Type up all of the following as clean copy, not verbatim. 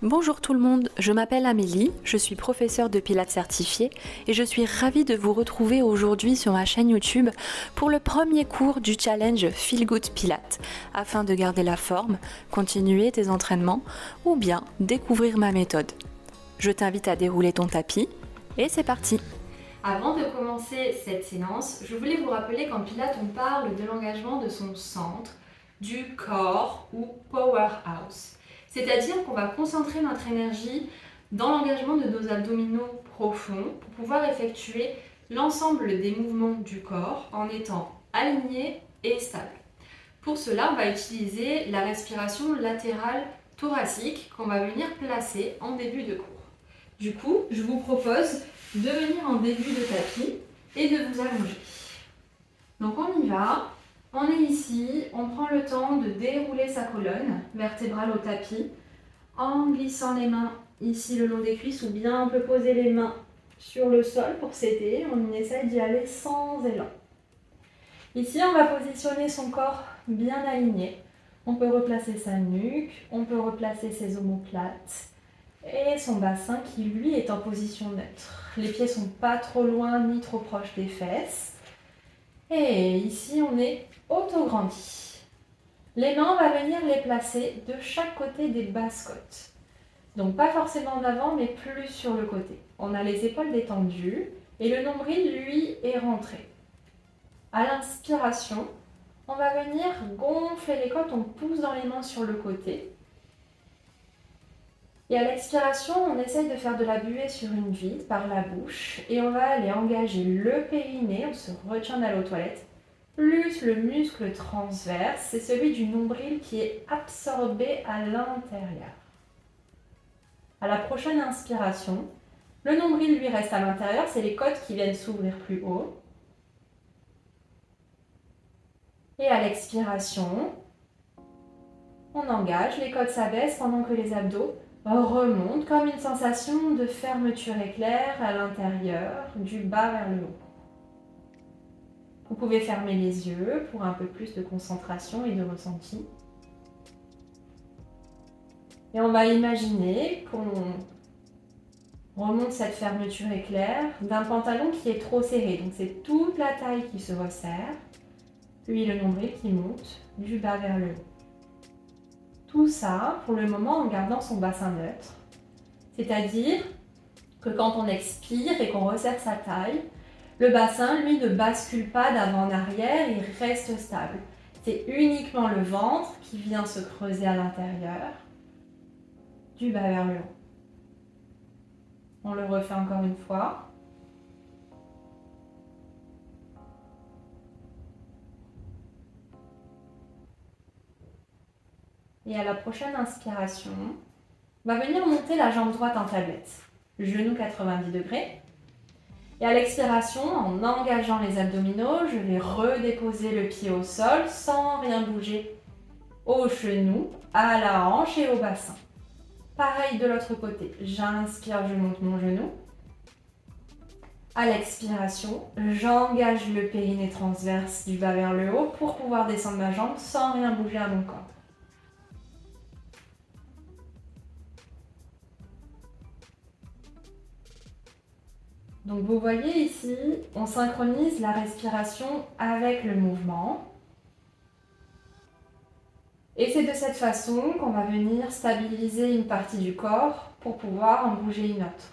Bonjour tout le monde, je m'appelle Amélie, je suis professeure de Pilates certifiée et je suis ravie de vous retrouver aujourd'hui sur ma chaîne YouTube pour le premier cours du challenge Feel Good Pilates afin de garder la forme, continuer tes entraînements ou bien découvrir ma méthode. Je t'invite à dérouler ton tapis et c'est parti! Avant de commencer cette séance, je voulais vous rappeler qu'en Pilates, on parle de l'engagement de son centre, du corps ou powerhouse. C'est-à-dire qu'on va concentrer notre énergie dans l'engagement de nos abdominaux profonds pour pouvoir effectuer l'ensemble des mouvements du corps en étant aligné et stable. Pour cela, on va utiliser la respiration latérale thoracique qu'on va venir placer en début de cours. Du coup, je vous propose de venir en début de tapis et de vous allonger. Donc on y va, on est ici, on prend le temps de dérouler sa colonne vertébrale au tapis en glissant les mains ici le long des cuisses ou bien on peut poser les mains sur le sol pour s'aider, on essaye d'y aller sans élan. Ici on va positionner son corps bien aligné, on peut replacer sa nuque, on peut replacer ses omoplates et son bassin qui lui est en position neutre. Les pieds sont pas trop loin ni trop proches des fesses. Et ici on est autograndi. Les mains, on va venir les placer de chaque côté des basses côtes. Donc pas forcément en avant mais plus sur le côté. On a les épaules détendues et le nombril lui est rentré. À l'inspiration, on va venir gonfler les côtes, on pousse dans les mains sur le côté. Et à l'expiration, on essaye de faire de la buée sur une vide par la bouche et on va aller engager le périnée, on se retient d'aller aux toilettes, plus le muscle transverse, c'est celui du nombril qui est absorbé à l'intérieur. À la prochaine inspiration, le nombril lui reste à l'intérieur, c'est les côtes qui viennent s'ouvrir plus haut. Et à l'expiration, on engage, les côtes s'abaissent pendant que les abdos remonte comme une sensation de fermeture éclair à l'intérieur, du bas vers le haut. Vous pouvez fermer les yeux pour un peu plus de concentration et de ressenti. Et on va imaginer qu'on remonte cette fermeture éclair d'un pantalon qui est trop serré. Donc c'est toute la taille qui se resserre, puis le nombril qui monte du bas vers le haut. Tout ça, pour le moment, en gardant son bassin neutre. C'est-à-dire que quand on expire et qu'on resserre sa taille, le bassin, lui, ne bascule pas d'avant en arrière, il reste stable. C'est uniquement le ventre qui vient se creuser à l'intérieur, du bas vers le haut. On le refait encore une fois. Et à la prochaine inspiration, on va venir monter la jambe droite en tablette. Genou 90 degrés. Et à l'expiration, en engageant les abdominaux, je vais redéposer le pied au sol sans rien bouger. Au genou, à la hanche et au bassin. Pareil de l'autre côté. J'inspire, je monte mon genou. À l'expiration, j'engage le périnée transverse du bas vers le haut pour pouvoir descendre ma jambe sans rien bouger à mon corps. Donc vous voyez ici, on synchronise la respiration avec le mouvement. Et c'est de cette façon qu'on va venir stabiliser une partie du corps pour pouvoir en bouger une autre.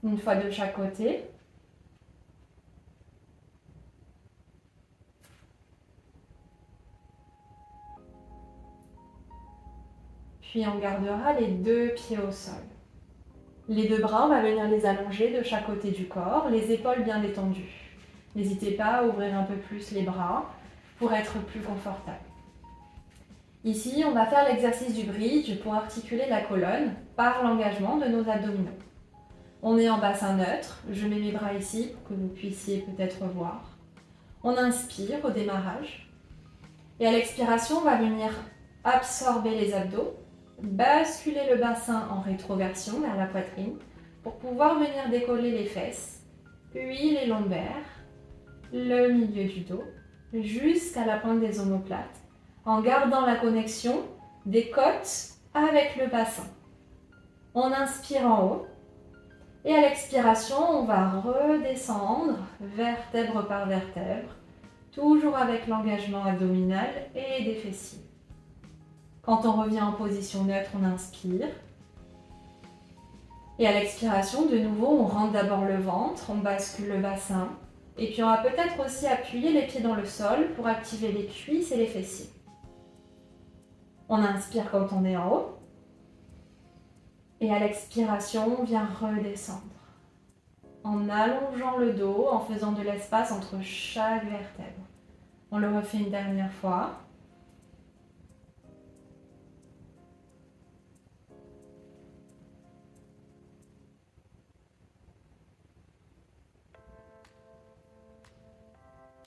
Une fois de chaque côté. Puis on gardera les deux pieds au sol. Les deux bras, on va venir les allonger de chaque côté du corps, les épaules bien détendues. N'hésitez pas à ouvrir un peu plus les bras pour être plus confortable. Ici, on va faire l'exercice du bridge pour articuler la colonne par l'engagement de nos abdominaux. On est en bassin neutre, je mets mes bras ici pour que vous puissiez peut-être voir. On inspire au démarrage et à l'expiration, on va venir absorber les abdos, basculer le bassin en rétroversion vers la poitrine pour pouvoir venir décoller les fesses, puis les lombaires, le milieu du dos, jusqu'à la pointe des omoplates, en gardant la connexion des côtes avec le bassin. On inspire en haut et à l'expiration, on va redescendre vertèbre par vertèbre, toujours avec l'engagement abdominal et des fessiers. Quand on revient en position neutre, on inspire. Et à l'expiration, de nouveau, on rentre d'abord le ventre, on bascule le bassin. Et puis on va peut-être aussi appuyer les pieds dans le sol pour activer les cuisses et les fessiers. On inspire quand on est en haut. Et à l'expiration, on vient redescendre. En allongeant le dos, en faisant de l'espace entre chaque vertèbre. On le refait une dernière fois.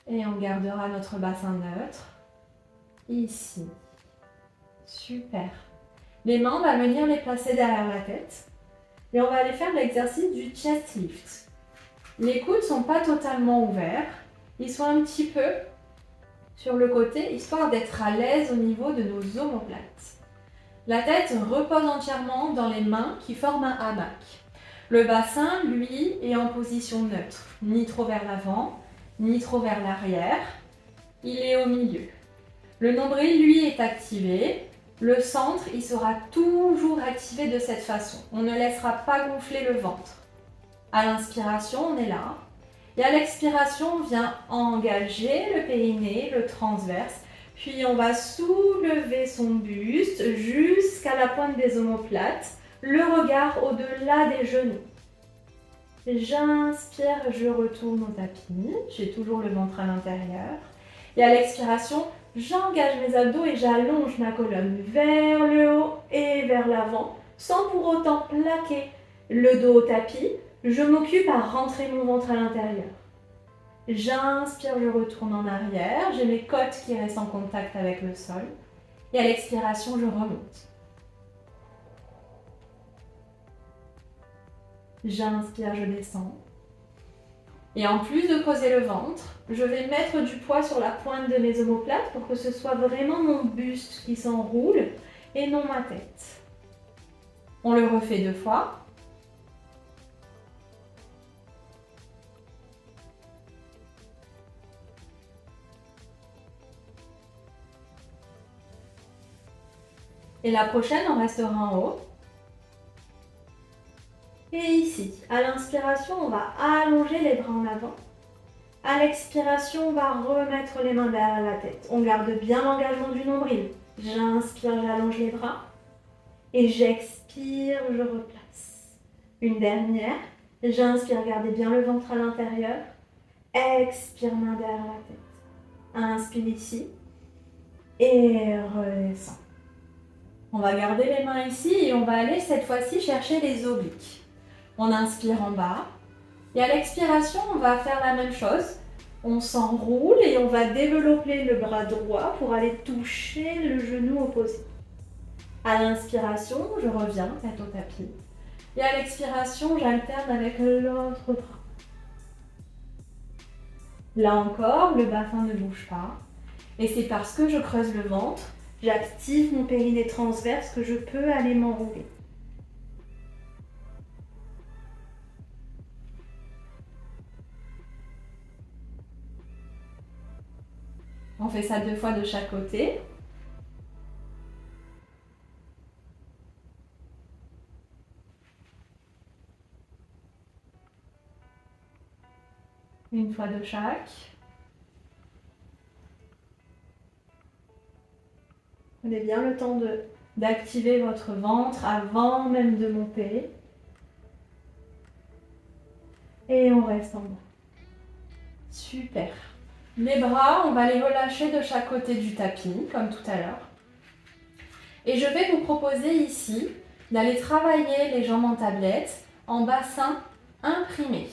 Et on gardera notre bassin neutre. Ici. Super. Les mains, on va venir les placer derrière la tête. Et on va aller faire l'exercice du chest lift. Les coudes ne sont pas totalement ouverts. Ils sont un petit peu sur le côté, histoire d'être à l'aise au niveau de nos omoplates. La tête repose entièrement dans les mains qui forment un hamac. Le bassin, lui, est en position neutre. Ni trop vers l'avant, ni trop vers l'arrière. Il est au milieu. Le nombril, lui, est activé. Le centre, il sera toujours activé de cette façon. On ne laissera pas gonfler le ventre. À l'inspiration, on est là. Et à l'expiration, on vient engager le périnée, le transverse. Puis on va soulever son buste jusqu'à la pointe des omoplates. Le regard au-delà des genoux. J'inspire, je retourne au tapis. J'ai toujours le ventre à l'intérieur. Et à l'expiration, j'engage mes abdos et j'allonge ma colonne vers le haut et vers l'avant, sans pour autant plaquer le dos au tapis. Je m'occupe à rentrer mon ventre à l'intérieur. J'inspire, je retourne en arrière. J'ai mes côtes qui restent en contact avec le sol. Et à l'expiration, je remonte. J'inspire, je descends. Et en plus de creuser le ventre, je vais mettre du poids sur la pointe de mes omoplates pour que ce soit vraiment mon buste qui s'enroule et non ma tête. On le refait 2 fois. Et la prochaine, on restera en haut. Et ici, à l'inspiration, on va allonger les bras en avant. À l'expiration, on va remettre les mains derrière la tête. On garde bien l'engagement du nombril. J'inspire, j'allonge les bras. Et j'expire, je replace. Une dernière. J'inspire, gardez bien le ventre à l'intérieur. Expire, main derrière la tête. Inspire ici. Et redescend. On va garder les mains ici et on va aller cette fois-ci chercher les obliques. On inspire en bas. Et à l'expiration, on va faire la même chose. On s'enroule et on va développer le bras droit pour aller toucher le genou opposé. À l'inspiration, je reviens tête au tapis. Et à l'expiration, j'alterne avec l'autre bras. Là encore, le bassin ne bouge pas. Et c'est parce que je creuse le ventre, j'active mon périnée transverse que je peux aller m'enrouler. On fait ça 2 fois de chaque côté. Une fois de chaque. Prenez bien le temps d'activer votre ventre avant même de monter. Et on reste en bas. Super. Les bras, on va les relâcher de chaque côté du tapis, comme tout à l'heure. Et je vais vous proposer ici d'aller travailler les jambes en tablette en bassin imprimé.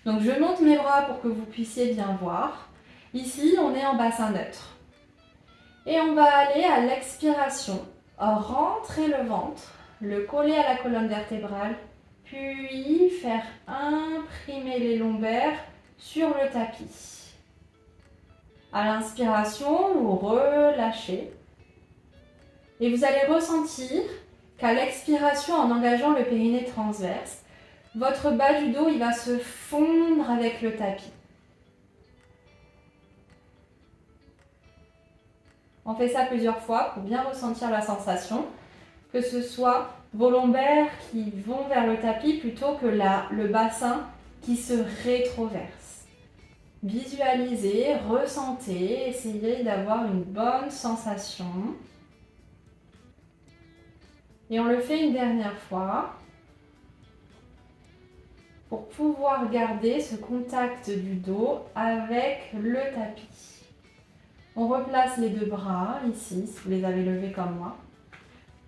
Donc je monte mes bras pour que vous puissiez bien voir. Ici, on est en bassin neutre. Et on va aller à l'expiration, rentrer le ventre, le coller à la colonne vertébrale, puis faire imprimer les lombaires sur le tapis. À l'inspiration, vous relâchez Et vous allez ressentir qu'à l'expiration, en engageant le périnée transverse, votre bas du dos il va se fondre avec le tapis. On fait ça plusieurs fois pour bien ressentir la sensation, que ce soit vos lombaires qui vont vers le tapis plutôt que le bassin qui se rétroverse. Visualisez, ressentez, essayez d'avoir une bonne sensation. Et on le fait une dernière fois pour pouvoir garder ce contact du dos avec le tapis. On replace les deux bras ici, si vous les avez levés comme moi.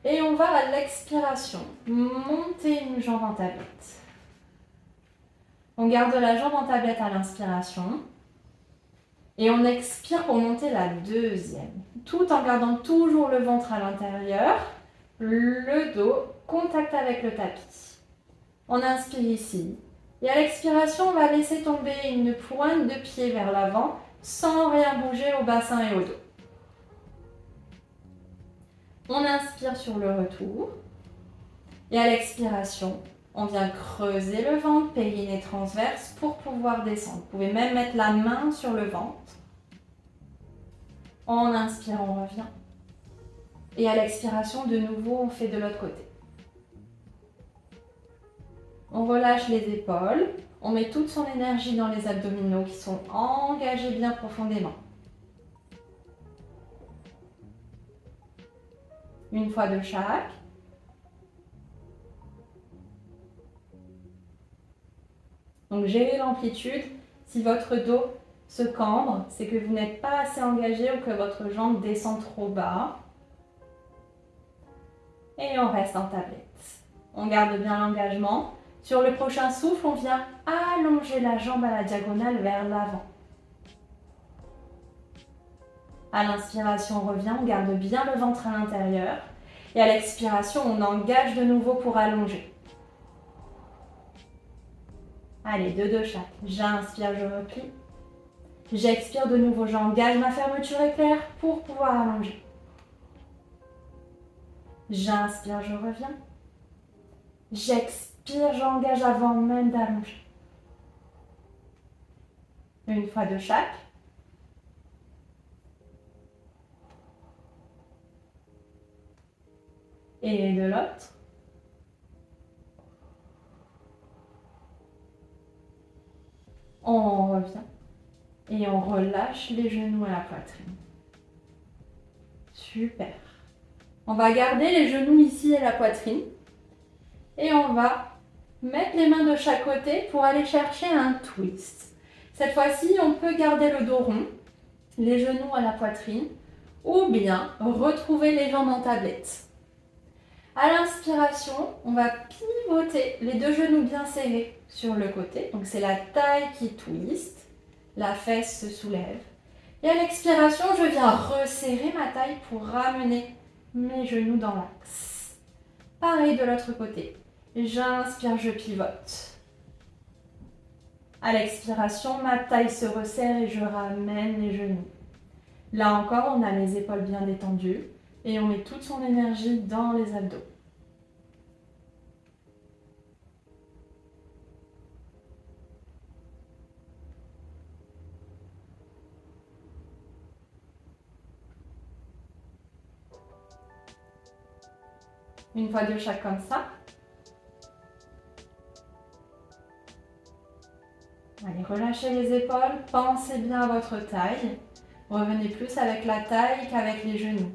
Et on va à l'expiration monter une jambe en tablette. On garde la jambe en tablette à l'inspiration. Et on expire pour monter la deuxième. Tout en gardant toujours le ventre à l'intérieur, le dos, contact avec le tapis. On inspire ici. Et à l'expiration, on va laisser tomber une pointe de pied vers l'avant sans rien bouger au bassin et au dos. On inspire sur le retour. Et à l'expiration, on vient creuser le ventre, périnée transverse pour pouvoir descendre. Vous pouvez même mettre la main sur le ventre. En inspirant, on revient. Et à l'expiration, de nouveau, on fait de l'autre côté. On relâche les épaules. On met toute son énergie dans les abdominaux qui sont engagés bien profondément. Une fois de chaque. Donc, gérez l'amplitude. Si votre dos se cambre, c'est que vous n'êtes pas assez engagé ou que votre jambe descend trop bas. Et on reste en tablette. On garde bien l'engagement. Sur le prochain souffle, on vient allonger la jambe à la diagonale vers l'avant. À l'inspiration, on revient, on garde bien le ventre à l'intérieur. Et à l'expiration, on engage de nouveau pour allonger. Allez, deux de chaque. J'inspire, je replie. J'expire de nouveau, j'engage ma fermeture éclair pour pouvoir allonger. J'inspire, je reviens. J'expire, j'engage avant même d'allonger. Une fois de chaque. Et de l'autre. On revient. Et on relâche les genoux à la poitrine. Super. On va garder les genoux ici à la poitrine. Et on va mettre les mains de chaque côté pour aller chercher un twist. Cette fois-ci, on peut garder le dos rond, les genoux à la poitrine, ou bien retrouver les jambes en tablette. À l'inspiration, on va pivoter les deux genoux bien serrés sur le côté. Donc c'est la taille qui twist, la fesse se soulève. Et à l'expiration, je viens resserrer ma taille pour ramener mes genoux dans l'axe. Pareil de l'autre côté. J'inspire, je pivote. À l'expiration, ma taille se resserre et je ramène les genoux. Là encore, on a les épaules bien détendues et on met toute son énergie dans les abdos. Une fois de chaque comme ça. Allez, relâchez les épaules, pensez bien à votre taille. Revenez plus avec la taille qu'avec les genoux.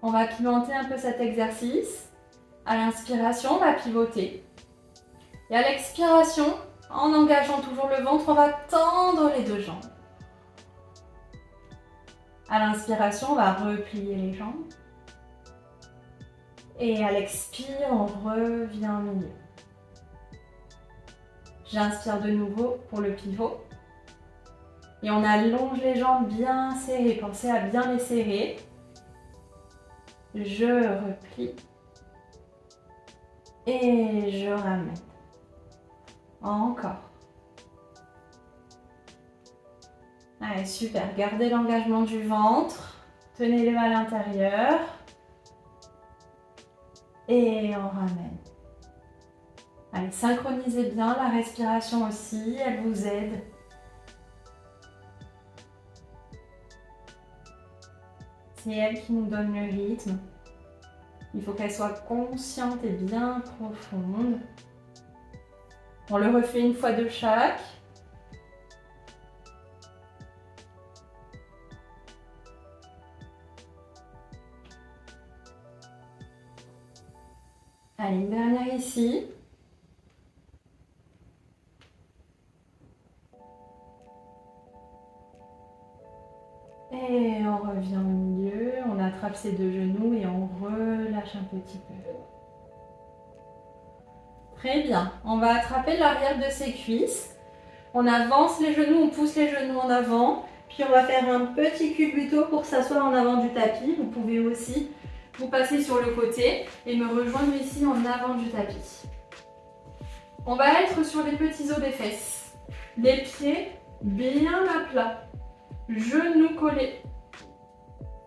On va pimenter un peu cet exercice. À l'inspiration, on va pivoter. Et à l'expiration, en engageant toujours le ventre, on va tendre les deux jambes. À l'inspiration, on va replier les jambes. Et à l'expire, on revient au milieu. J'inspire de nouveau pour le pivot. Et on allonge les jambes bien serrées. Pensez à bien les serrer. Je replie. Et je ramène. Encore. Allez, super. Gardez l'engagement du ventre. Tenez-le à l'intérieur. Et on ramène. Allez, synchronisez bien la respiration aussi, elle vous aide. C'est elle qui nous donne le rythme. Il faut qu'elle soit consciente et bien profonde. On le refait une fois de chaque. Allez, une dernière ici. Et on revient au milieu, on attrape ses deux genoux et on relâche un petit peu. Très bien, on va attraper l'arrière de ses cuisses. On avance les genoux, on pousse les genoux en avant. Puis on va faire un petit culbuto pour s'asseoir en avant du tapis. Vous pouvez aussi vous passer sur le côté et me rejoindre ici en avant du tapis. On va être sur les petits os des fesses. Les pieds bien à plat. Genoux collés.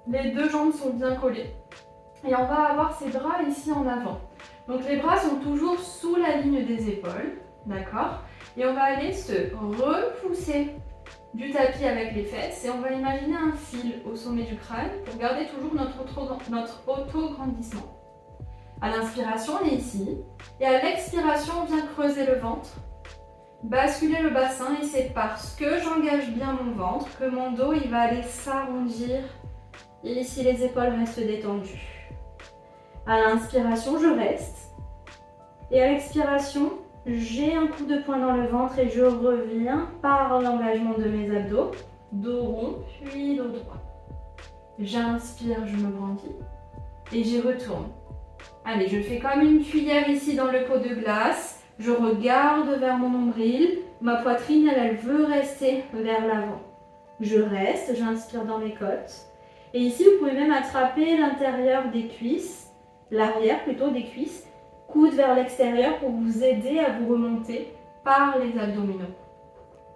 Les deux jambes sont bien collées. Et on va avoir ses bras ici en avant. Donc les bras sont toujours sous la ligne des épaules. D'accord ? Et on va aller se repousser du tapis avec les fesses. Et on va imaginer un fil au sommet du crâne pour garder toujours notre auto-grandissement. À l'inspiration, on est ici. Et à l'expiration, on vient creuser le ventre. Basculer le bassin et c'est parce que j'engage bien mon ventre que mon dos il va aller s'arrondir et ici les épaules restent détendues. À l'inspiration je reste et à l'expiration j'ai un coup de poing dans le ventre et je reviens par l'engagement de mes abdos, dos rond puis dos droit. J'inspire, je me grandis et j'y retourne. Allez, je fais comme une cuillère ici dans le pot de glace. Je regarde vers mon nombril, ma poitrine, elle veut rester vers l'avant. Je reste, j'inspire dans mes côtes. Et ici, vous pouvez même attraper l'intérieur des cuisses, l'arrière plutôt des cuisses, coude vers l'extérieur pour vous aider à vous remonter par les abdominaux.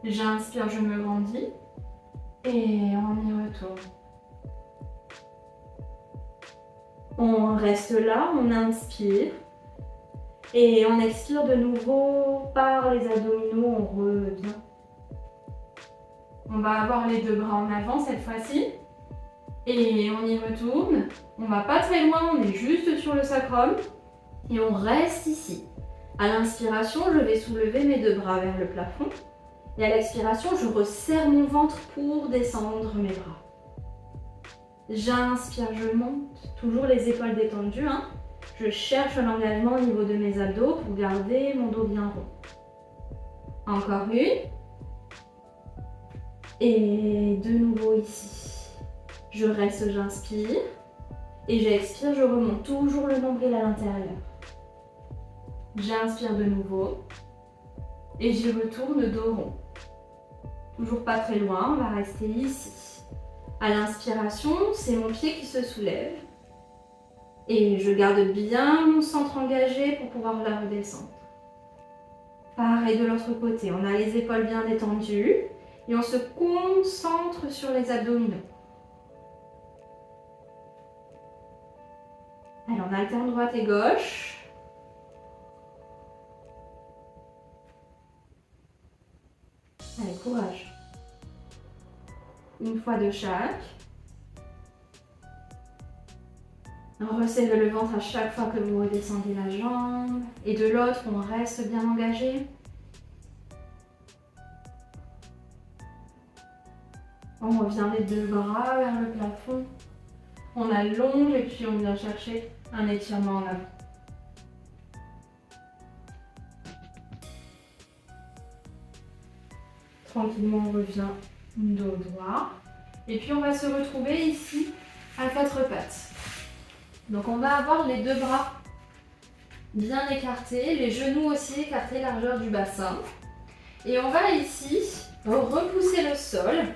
J'inspire, je me grandis et on y retourne. On reste là, on inspire. Et on expire de nouveau par les abdominaux, on revient. On va avoir les deux bras en avant cette fois-ci. Et on y retourne. On va pas très loin, on est juste sur le sacrum. Et on reste ici. À l'inspiration, je vais soulever mes deux bras vers le plafond. Et à l'expiration, je resserre mon ventre pour descendre mes bras. J'inspire, je monte. Toujours les épaules détendues. Je cherche l'engagement au niveau de mes abdos pour garder mon dos bien rond. Encore une. Et de nouveau ici. Je reste, j'inspire. Et j'expire, je remonte toujours le nombril à l'intérieur. J'inspire de nouveau. Et j'y retourne dos rond. Toujours pas très loin, on va rester ici. À l'inspiration, c'est mon pied qui se soulève. Et je garde bien mon centre engagé pour pouvoir la redescendre. Pareil de l'autre côté, on a les épaules bien détendues et on se concentre sur les abdominaux. Allez, on alterne droite et gauche. Allez, courage. Une fois de chaque. Resserrez le ventre à chaque fois que vous redescendez la jambe. Et de l'autre, on reste bien engagé. On revient les deux bras vers le plafond. On allonge et puis on vient chercher un étirement en avant. Tranquillement, on revient dos droit. Et puis on va se retrouver ici à quatre pattes. Donc on va avoir les deux bras bien écartés, les genoux aussi écartés, largeur du bassin. Et on va ici repousser le sol.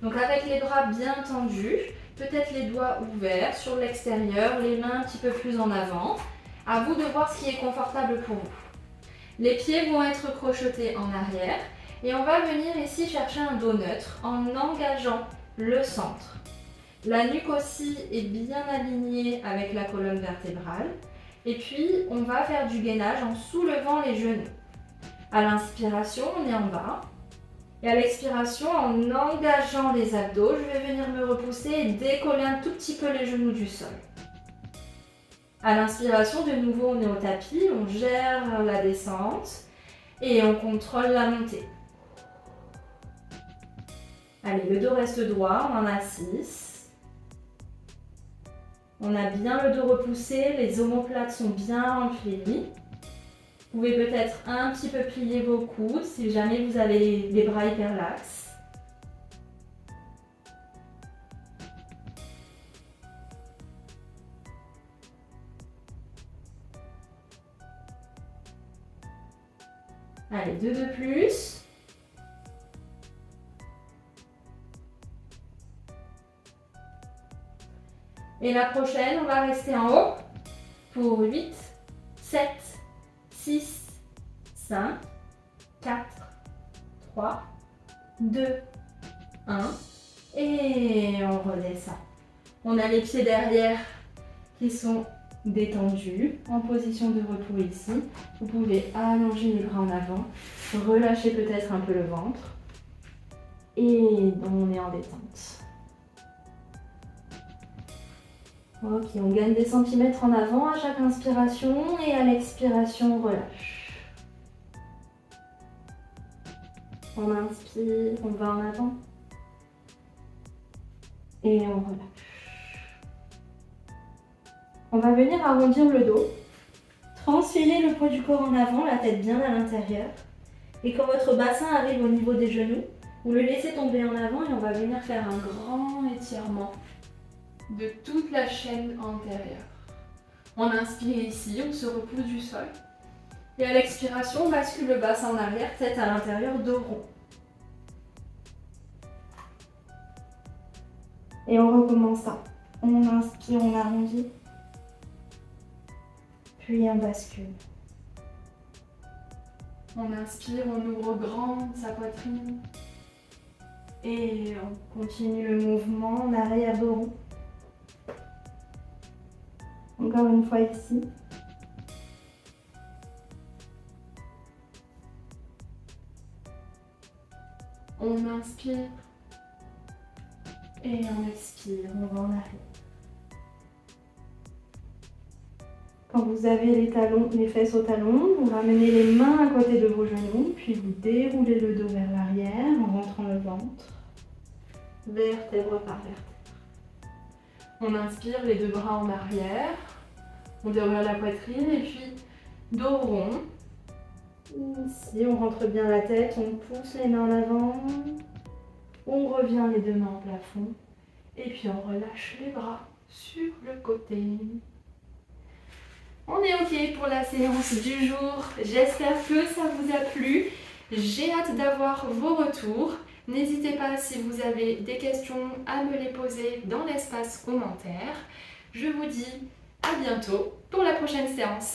Donc avec les bras bien tendus, peut-être les doigts ouverts sur l'extérieur, les mains un petit peu plus en avant. À vous de voir ce qui est confortable pour vous. Les pieds vont être crochetés en arrière Et on va venir ici chercher un dos neutre en engageant le centre. La nuque aussi est bien alignée avec la colonne vertébrale. Et puis, on va faire du gainage en soulevant les genoux. À l'inspiration, on est en bas. Et à l'expiration, en engageant les abdos, je vais venir me repousser et décoller un tout petit peu les genoux du sol. À l'inspiration, de nouveau, on est au tapis, on gère la descente et on contrôle la montée. Allez, le dos reste droit, on en a 6. On a bien le dos repoussé, les omoplates sont bien remplis. Vous pouvez peut-être un petit peu plier vos coudes si jamais vous avez les bras hyper laxes. Allez, 2 de plus. Et la prochaine, on va rester en haut pour 8, 7, 6, 5, 4, 3, 2, 1. Et on redescend. On a les pieds derrière qui sont détendus, en position de repos ici. Vous pouvez allonger les bras en avant, relâcher peut-être un peu le ventre. Et on est en détente. Ok, on gagne des centimètres en avant à chaque inspiration et à l'expiration, on relâche. On inspire, on va en avant et on relâche. On va venir arrondir le dos, transférer le poids du corps en avant, la tête bien à l'intérieur. Et quand votre bassin arrive au niveau des genoux, vous le laissez tomber en avant et on va venir faire un grand étirement de toute la chaîne antérieure. On inspire ici, on se repousse du sol. Et à l'expiration, on bascule le bassin en arrière, tête à l'intérieur, dos rond. Et on recommence ça. On inspire, on arrondit. Puis on bascule. On inspire, on ouvre grand sa poitrine. Et on continue le mouvement en arrière, dos rond. Encore une fois ici. On inspire et on expire, on va en arrière. Quand vous avez les talons, les fesses aux talons, vous ramenez les mains à côté de vos genoux, puis vous déroulez le dos vers l'arrière en rentrant le ventre, vertèbre par vertèbre. On inspire, les deux bras en arrière, on déroule la poitrine et puis dos rond. Ici, on rentre bien la tête, on pousse les mains en avant, on revient les deux mains au plafond et puis on relâche les bras sur le côté. On est ok pour la séance du jour, j'espère que ça vous a plu, j'ai hâte d'avoir vos retours. N'hésitez pas si vous avez des questions à me les poser dans l'espace commentaire. Je vous dis à bientôt pour la prochaine séance.